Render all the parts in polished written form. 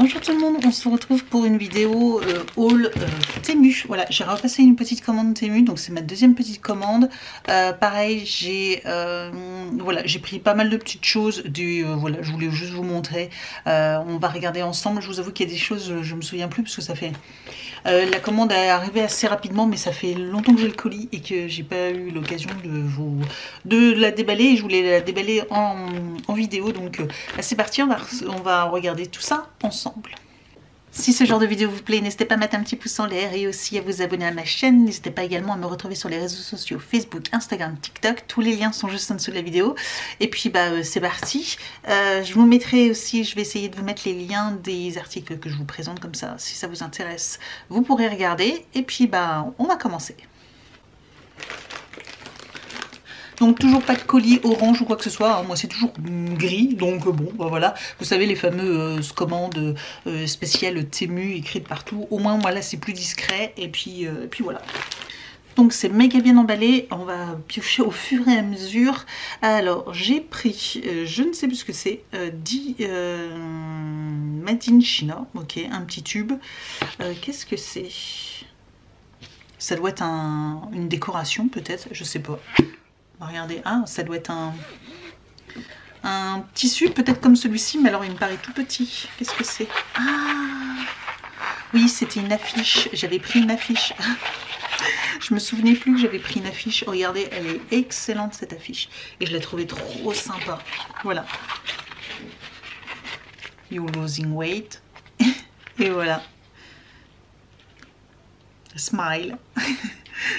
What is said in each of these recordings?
Bonjour tout le monde, on se retrouve pour une vidéo haul Temu. Voilà, j'ai repassé une petite commande Temu, donc c'est ma deuxième petite commande. Pareil, j'ai pris pas mal de petites choses. Voilà, je voulais juste vous montrer. On va regarder ensemble. Je vous avoue qu'il y a des choses, je me souviens plus parce que ça fait. La commande est arrivée assez rapidement, mais ça fait longtemps que j'ai le colis et que j'ai pas eu l'occasion de la déballer. Et je voulais la déballer en vidéo, donc c'est parti. On va regarder tout ça ensemble. Si ce genre de vidéo vous plaît, n'hésitez pas à mettre un petit pouce en l'air et aussi à vous abonner à ma chaîne. N'hésitez pas également à me retrouver sur les réseaux sociaux Facebook, Instagram, TikTok. Tous les liens sont juste en dessous de la vidéo. Et puis c'est parti. Je vous mettrai aussi, je vais essayer de vous mettre les liens des articles que je vous présente, comme ça, si ça vous intéresse, vous pourrez regarder. Et puis on va commencer. Donc toujours pas de colis orange ou quoi que ce soit, hein. Moi c'est toujours gris, donc bon, voilà. Vous savez les fameuses commandes spéciales Temu écrites partout. Au moins moi là c'est plus discret et puis voilà. Donc c'est méga bien emballé, on va piocher au fur et à mesure. Alors j'ai pris, je ne sais plus ce que c'est, Made in China, ok, un petit tube. Qu'est-ce que c'est? Ça doit être une décoration peut-être, je sais pas. Regardez, ah, ça doit être un tissu, peut-être comme celui-ci, mais alors il me paraît tout petit. Qu'est-ce que c'est? Ah, oui, c'était une affiche. J'avais pris une affiche. Je me souvenais plus que j'avais pris une affiche. Regardez, elle est excellente cette affiche. Et je l'ai trouvée trop sympa. Voilà. You're losing weight. Et voilà. Smile.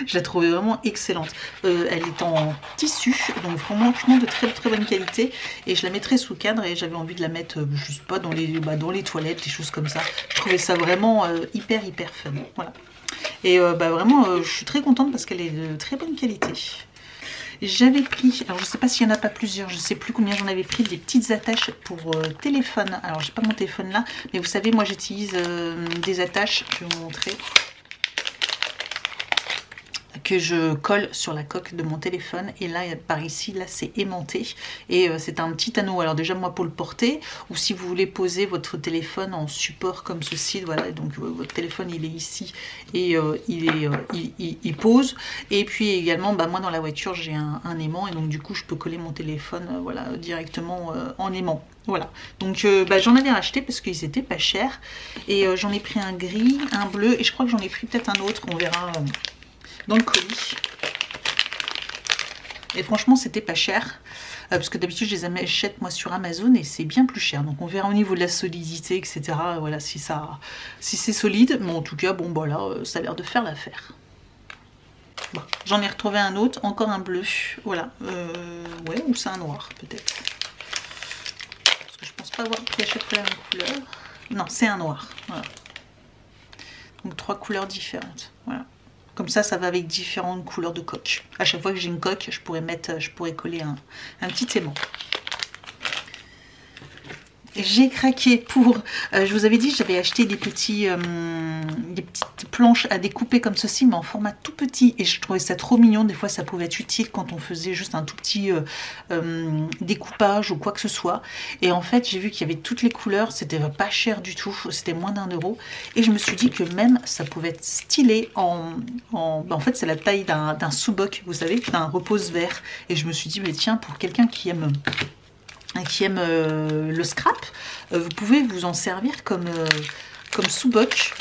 Je la trouvais vraiment excellente. Elle est en tissu, donc franchement de très très bonne qualité. Et je la mettrai sous cadre et j'avais envie de la mettre, je sais pas, dans les toilettes, des choses comme ça. Je trouvais ça vraiment hyper fun. Voilà. Et vraiment, je suis très contente parce qu'elle est de très bonne qualité. J'avais pris, alors je sais pas s'il y en a pas plusieurs, je sais plus combien j'en avais pris, des petites attaches pour téléphone. Alors j'ai pas mon téléphone là, mais vous savez, moi j'utilise des attaches, je vais vous montrer, que je colle sur la coque de mon téléphone. Et là par ici, là c'est aimanté et c'est un petit anneau. Alors déjà moi pour le porter, ou si vous voulez poser votre téléphone en support comme ceci, voilà, donc votre téléphone il est ici et il pose. Et puis également moi dans la voiture j'ai un aimant et donc du coup je peux coller mon téléphone voilà, directement en aimant. Voilà, donc j'en avais racheté parce qu'ils étaient pas chers et j'en ai pris un gris, un bleu et je crois que j'en ai pris peut-être un autre, on verra dans le colis. Et franchement c'était pas cher parce que d'habitude je les achète moi sur Amazon et c'est bien plus cher, donc on verra au niveau de la solidité, etc. Voilà, si c'est solide, mais en tout cas bon voilà, ça a l'air de faire l'affaire. Bon, j'en ai retrouvé un autre, encore un bleu, voilà, ouais, ou c'est un noir peut-être, parce que je pense pas avoir pris à chaque fois la même couleur. Non, c'est un noir, voilà. Donc 3 couleurs différentes, voilà. Comme ça va avec différentes couleurs de coque. À chaque fois que j'ai une coque, je pourrais coller un petit aimant. J'ai craqué pour... je vous avais dit, j'avais acheté des petites planches à découper comme ceci, mais en format tout petit. Et je trouvais ça trop mignon. Des fois, ça pouvait être utile quand on faisait juste un tout petit découpage ou quoi que ce soit. Et en fait, j'ai vu qu'il y avait toutes les couleurs. C'était pas cher du tout. C'était moins d'1 €. Et je me suis dit que même, ça pouvait être stylé en fait, c'est la taille d'un sous-boc, vous savez, d'un repose vert. Et je me suis dit, mais tiens, pour quelqu'un qui aime le scrap, vous pouvez vous en servir comme sous-boc,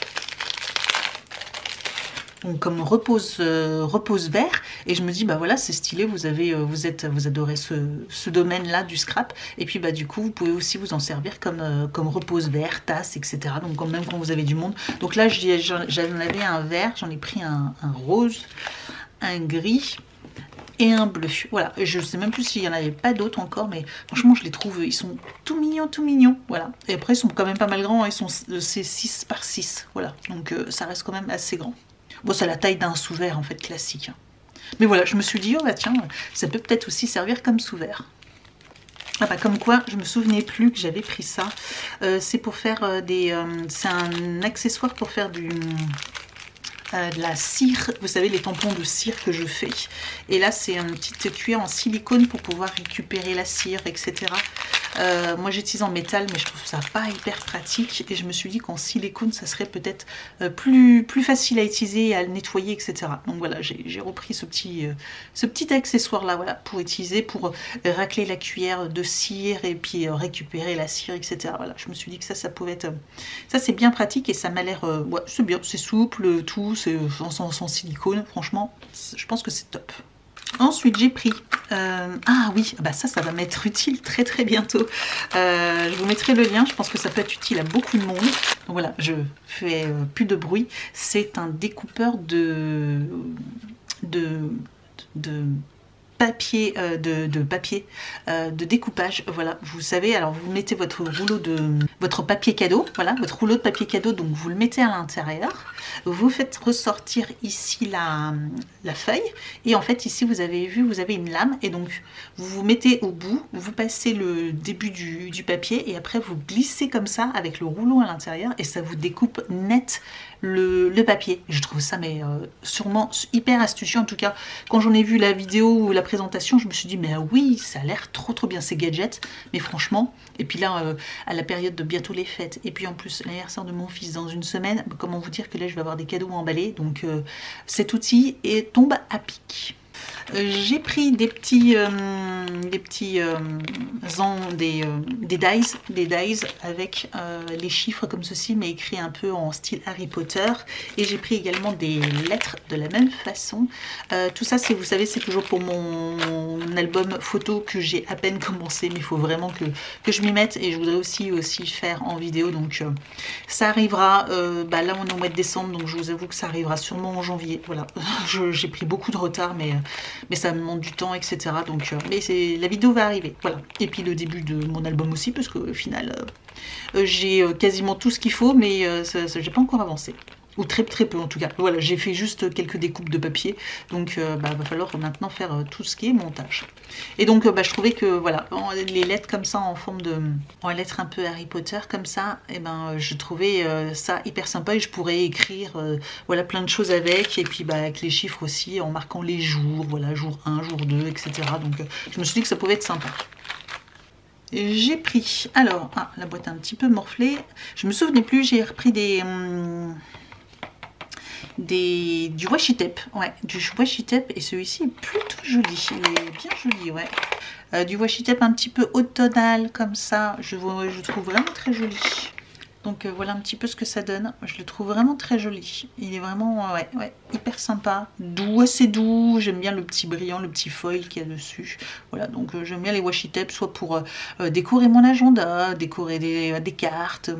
comme repose vert. Et je me dis voilà, c'est stylé, vous adorez ce domaine là du scrap, et puis du coup vous pouvez aussi vous en servir comme repose vert, tasse, etc. Donc même quand vous avez du monde. Donc là j'en avais un vert, j'en ai pris un rose, un gris et un bleu. Voilà, je sais même plus s'il y en avait pas d'autres encore, mais franchement je les trouve, ils sont tout mignons, voilà. Et après ils sont quand même pas mal grands, c'est 6 par 6, voilà, donc ça reste quand même assez grand. Bon, c'est la taille d'un sous-verre en fait classique, hein. Mais voilà, je me suis dit, oh tiens, ça peut peut-être aussi servir comme sous-verre. Ah comme quoi, je me souvenais plus que j'avais pris ça. C'est pour faire c'est un accessoire pour faire de la cire, vous savez, les tampons de cire que je fais. Et là c'est une petite cuillère en silicone pour pouvoir récupérer la cire, etc. Moi j'utilise en métal, mais je trouve ça pas hyper pratique. Et je me suis dit qu'en silicone, ça serait peut-être plus facile à utiliser, à le nettoyer, etc. Donc voilà, j'ai repris ce petit accessoire là, voilà, pour utiliser, pour racler la cuillère de cire et puis récupérer la cire, etc. Voilà, je me suis dit que ça pouvait être... Ça c'est bien pratique et ça m'a l'air... ouais, c'est bien, c'est souple, tout, c'est sans silicone, franchement, je pense que c'est top. Ensuite, j'ai pris... ah oui, bah ça va m'être utile très très bientôt. Je vous mettrai le lien, je pense que ça peut être utile à beaucoup de monde. Donc voilà, je fais plus de bruit. C'est un découpeur de papier, de découpage. Voilà, vous savez, alors vous mettez votre papier cadeau, voilà, votre rouleau de papier cadeau, donc vous le mettez à l'intérieur, vous faites ressortir ici la feuille, et en fait ici vous avez vu, vous avez une lame, et donc vous vous mettez au bout, vous passez le début du papier, et après vous glissez comme ça avec le rouleau à l'intérieur, et ça vous découpe net le papier. Je trouve ça mais sûrement hyper astucieux. En tout cas, quand j'en ai vu la vidéo ou la présentation, je me suis dit mais oui, ça a l'air trop bien ces gadgets. Mais franchement, et puis là à la période de bientôt les fêtes, et puis en plus l'anniversaire de mon fils dans une semaine, comment vous dire que là je vais avoir des cadeaux emballés, donc cet outil tombe à pic. J'ai pris des dies avec les chiffres comme ceci, mais écrit un peu en style Harry Potter. Et j'ai pris également des lettres de la même façon. Tout ça, vous savez, c'est toujours pour mon album photo que j'ai à peine commencé, mais il faut vraiment que je m'y mette. Et je voudrais aussi faire en vidéo, donc ça arrivera. Là, on est au mois de décembre, donc je vous avoue que ça arrivera sûrement en janvier. Voilà, j'ai pris beaucoup de retard, mais ça me demande du temps, etc. Donc, mais la vidéo va arriver, voilà. Et puis le début de mon album aussi, parce qu'au final, j'ai quasiment tout ce qu'il faut, mais j'ai pas encore avancé. Ou très peu en tout cas. Voilà, j'ai fait juste quelques découpes de papier, donc va falloir maintenant faire tout ce qui est montage. Et donc je trouvais que voilà, les lettres comme ça en forme en lettres un peu Harry Potter comme ça, et je trouvais ça hyper sympa, et je pourrais écrire voilà, plein de choses avec, et puis avec les chiffres aussi, en marquant les jours, voilà, jour 1, jour 2, etc. Donc je me suis dit que ça pouvait être sympa. J'ai pris, alors, la boîte est un petit peu morflée, je me souvenais plus, j'ai repris du washi tape, ouais, du washi tape, et celui-ci est plutôt joli, il est bien joli, ouais. Du washi tape un petit peu automnal comme ça, je trouve vraiment très joli. Donc voilà un petit peu ce que ça donne. Je le trouve vraiment très joli. Il est vraiment ouais, hyper sympa. Doux, assez doux. J'aime bien le petit brillant, le petit foil qu'il y a dessus. Voilà, donc j'aime bien les washi tape, soit pour décorer mon agenda, décorer des cartes,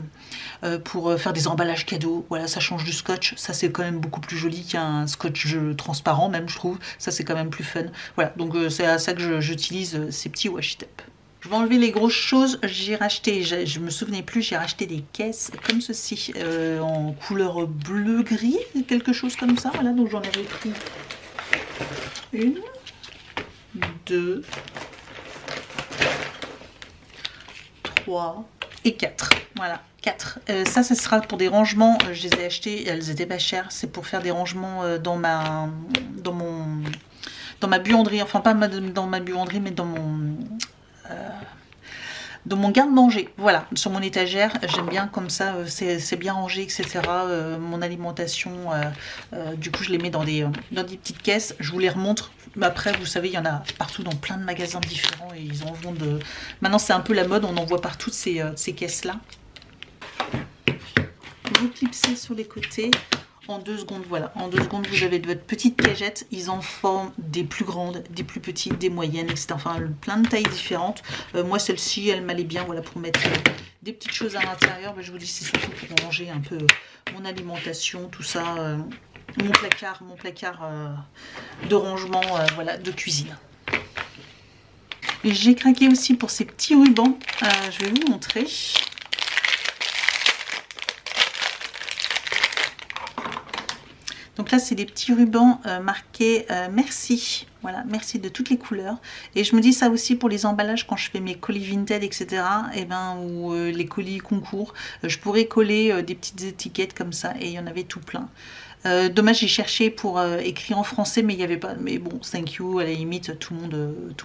pour faire des emballages cadeaux. Voilà, ça change du scotch. Ça c'est quand même beaucoup plus joli qu'un scotch transparent même, je trouve. Ça c'est quand même plus fun. Voilà, donc c'est à ça que j'utilise ces petits washi tape. Je vais enlever les grosses choses. J'ai racheté, je me souvenais plus, j'ai racheté des caisses comme ceci, en couleur bleu-gris, quelque chose comme ça. Voilà, donc j'en avais pris 1, 2, 3 et 4. Voilà, 4. Ça sera pour des rangements. Je les ai achetées, elles étaient pas chères. C'est pour faire des rangements dans ma buanderie. Enfin, pas dans ma buanderie, mais dans mon garde-manger, voilà, sur mon étagère. J'aime bien comme ça, c'est bien rangé, etc. Mon alimentation, du coup je les mets dans des petites caisses. Je vous les remontre. Après, vous savez, il y en a partout dans plein de magasins différents, et ils en vendent. Maintenant c'est un peu la mode, on en voit partout ces caisses là. Vous clipsez sur les côtés. En 2 secondes, voilà, en 2 secondes vous avez de votre petite cagette. Ils en forment des plus grandes, des plus petites, des moyennes, etc. Enfin plein de tailles différentes. Moi celle-ci elle m'allait bien, voilà, pour mettre des petites choses à l'intérieur. Je vous dis, c'est surtout pour ranger un peu mon alimentation, tout ça, mon placard de rangement, voilà, de cuisine. J'ai craqué aussi pour ces petits rubans, je vais vous montrer. Donc là, c'est des petits rubans marqués merci. Voilà, merci de toutes les couleurs. Et je me dis ça aussi pour les emballages quand je fais mes colis Vinted, etc. Et ou les colis concours. Je pourrais coller des petites étiquettes comme ça. Et il y en avait tout plein. Dommage, j'ai cherché pour écrire en français, mais il n'y avait pas. Mais bon, thank you, à la limite, tout le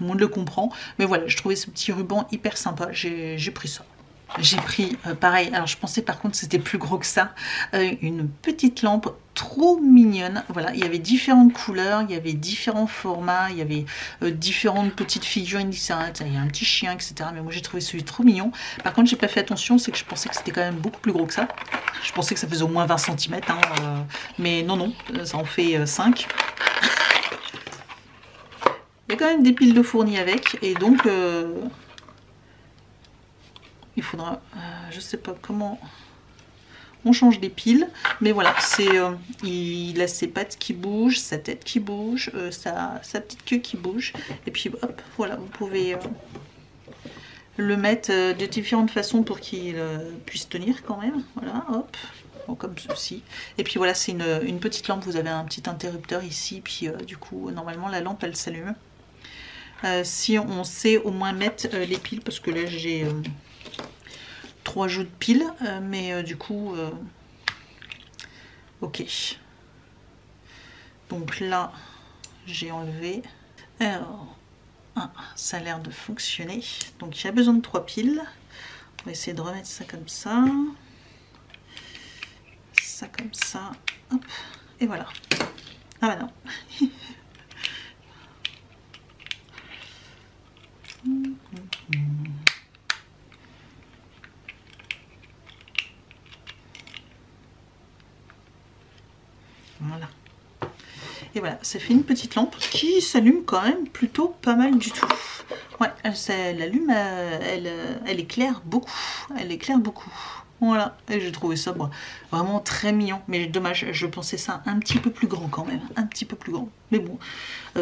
monde le comprend. Mais voilà, je trouvais ce petit ruban hyper sympa. J'ai pris ça. J'ai pris, pareil, alors je pensais par contre c'était plus gros que ça, une petite lampe trop mignonne. Voilà, il y avait différentes couleurs, il y avait différents formats, il y avait différentes petites figurines différentes, il y a un petit chien, etc. Mais moi j'ai trouvé celui trop mignon. Par contre, j'ai pas fait attention, c'est que je pensais que c'était quand même beaucoup plus gros que ça. Je pensais que ça faisait au moins 20 cm, hein, mais non, ça en fait 5. Il y a quand même des piles de fournis avec, et donc... il faudra, je sais pas comment on change les piles, mais voilà, c'est il a ses pattes qui bougent, sa tête qui bouge, sa petite queue qui bouge, et puis hop, voilà, vous pouvez le mettre de différentes façons pour qu'il puisse tenir quand même, voilà, hop, bon, comme ceci, et puis voilà, c'est une petite lampe, vous avez un petit interrupteur ici, puis du coup, normalement la lampe elle s'allume, si on sait au moins mettre les piles, parce que là j'ai... 3 jeux de piles, mais du coup, ok. Donc là, j'ai enlevé. Alors, ça a l'air de fonctionner. Donc il y a besoin de 3 piles. On va essayer de remettre ça comme ça. Ça comme ça. Hop. Et voilà. Ah bah non. Voilà. Et voilà, ça fait une petite lampe qui s'allume quand même plutôt pas mal du tout. Ouais, elle allume, elle éclaire beaucoup. Elle éclaire beaucoup. Voilà, et j'ai trouvé ça bon, vraiment très mignon. Mais dommage, je pensais ça un petit peu plus grand quand même. Un petit peu plus grand. Mais bon,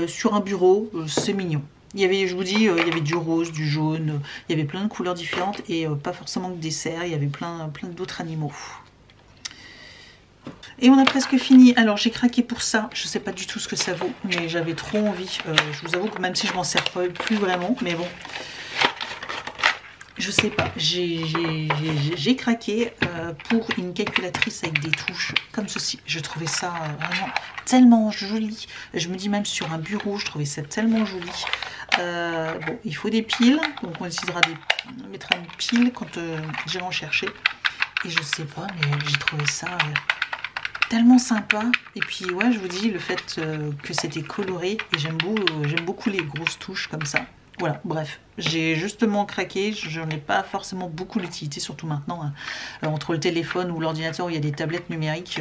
sur un bureau, c'est mignon. Il y avait, je vous dis, il y avait du rose, du jaune, il y avait plein de couleurs différentes et pas forcément que des cerfs, il y avait plein d'autres animaux. Et on a presque fini. Alors j'ai craqué pour ça, je sais pas du tout ce que ça vaut, mais j'avais trop envie. Je vous avoue que même si je m'en sers plus vraiment, mais bon, je sais pas. J'ai craqué pour une calculatrice avec des touches comme ceci. Je trouvais ça vraiment tellement joli. Je me dis même sur un bureau, je trouvais ça tellement joli. Bon, il faut des piles, donc on mettra une pile quand j'irai en chercher. Et je sais pas, mais j'ai trouvé ça... tellement sympa, et puis ouais, je vous dis le fait que c'était coloré, et j'aime beaucoup les grosses touches comme ça. Voilà, bref, j'ai justement craqué, j'en ai pas forcément beaucoup l'utilité, surtout maintenant, hein, entre le téléphone ou l'ordinateur où il y a des tablettes numériques,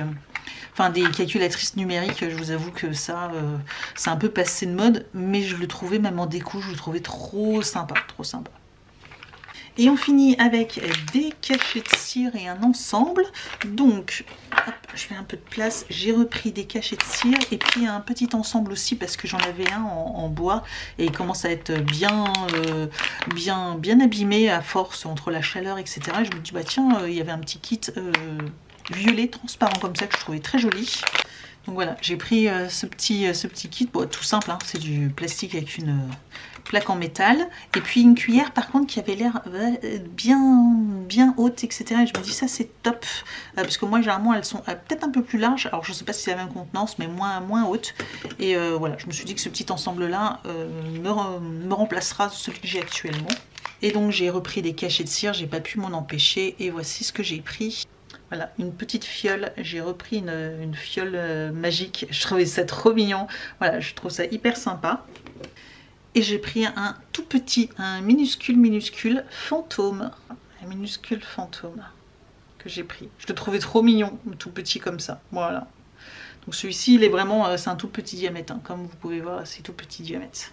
enfin des calculatrices numériques, je vous avoue que ça, c'est un peu passé de mode, mais je le trouvais même en déco, je le trouvais trop sympa, trop sympa. Et on finit avec des cachets de cire et un ensemble. Donc, hop, je fais un peu de place. J'ai repris des cachets de cire et puis un petit ensemble aussi parce que j'en avais un en bois et il commence à être bien abîmé à force entre la chaleur, etc. Et je me dis, bah tiens, il y avait un petit kit violet transparent comme ça que je trouvais très joli. Donc voilà, j'ai pris ce petit kit, bon, tout simple, hein, c'est du plastique avec une plaque en métal. Et puis une cuillère par contre qui avait l'air bien haute, etc. Et je me dis ça c'est top, parce que moi généralement elles sont peut-être un peu plus larges, alors je sais pas si c'est la même contenance, mais moins haute. Et voilà, je me suis dit que ce petit ensemble là me remplacera celui que j'ai actuellement. Et donc j'ai repris des cachets de cire, j'ai pas pu m'en empêcher, et voici ce que j'ai pris. Voilà, une petite fiole, j'ai repris une fiole magique, je trouvais ça trop mignon, voilà, je trouve ça hyper sympa. Et j'ai pris un tout petit, un minuscule fantôme, un minuscule fantôme que j'ai pris. Je le trouvais trop mignon, tout petit comme ça, voilà. Donc celui-ci, il est vraiment, c'est un tout petit diamètre, hein, comme vous pouvez voir, c'est tout petit diamètre.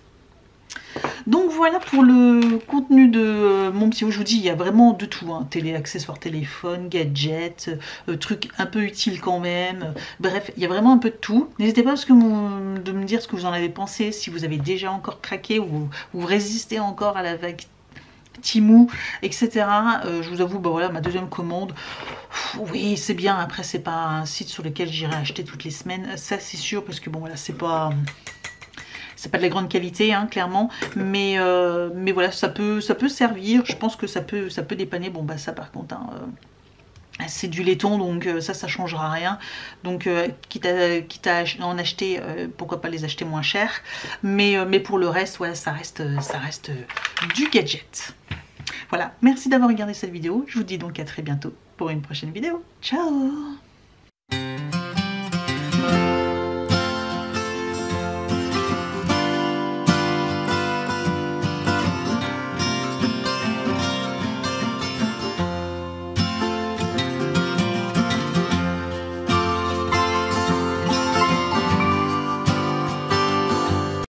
Donc voilà pour le contenu de mon petit... Je vous dis, il y a vraiment de tout, hein. Accessoires téléphone, gadgets, trucs un peu utiles quand même. Bref, il y a vraiment un peu de tout. N'hésitez pas de me dire ce que vous en avez pensé, si vous avez déjà encore craqué ou vous résistez encore à la vague Temu, etc. Je vous avoue, bah voilà, ma deuxième commande, oui c'est bien, après c'est pas un site sur lequel j'irai acheter toutes les semaines, ça c'est sûr, parce que bon voilà, c'est pas de la grande qualité, hein, clairement, mais voilà, ça peut servir, je pense que ça peut dépanner. Bon bah ça par contre, hein, C'est du laiton, donc ça changera rien. Donc quitte à en acheter, pourquoi pas les acheter moins cher. Mais pour le reste, ouais, ça reste du gadget. Voilà, merci d'avoir regardé cette vidéo. Je vous dis donc à très bientôt pour une prochaine vidéo. Ciao!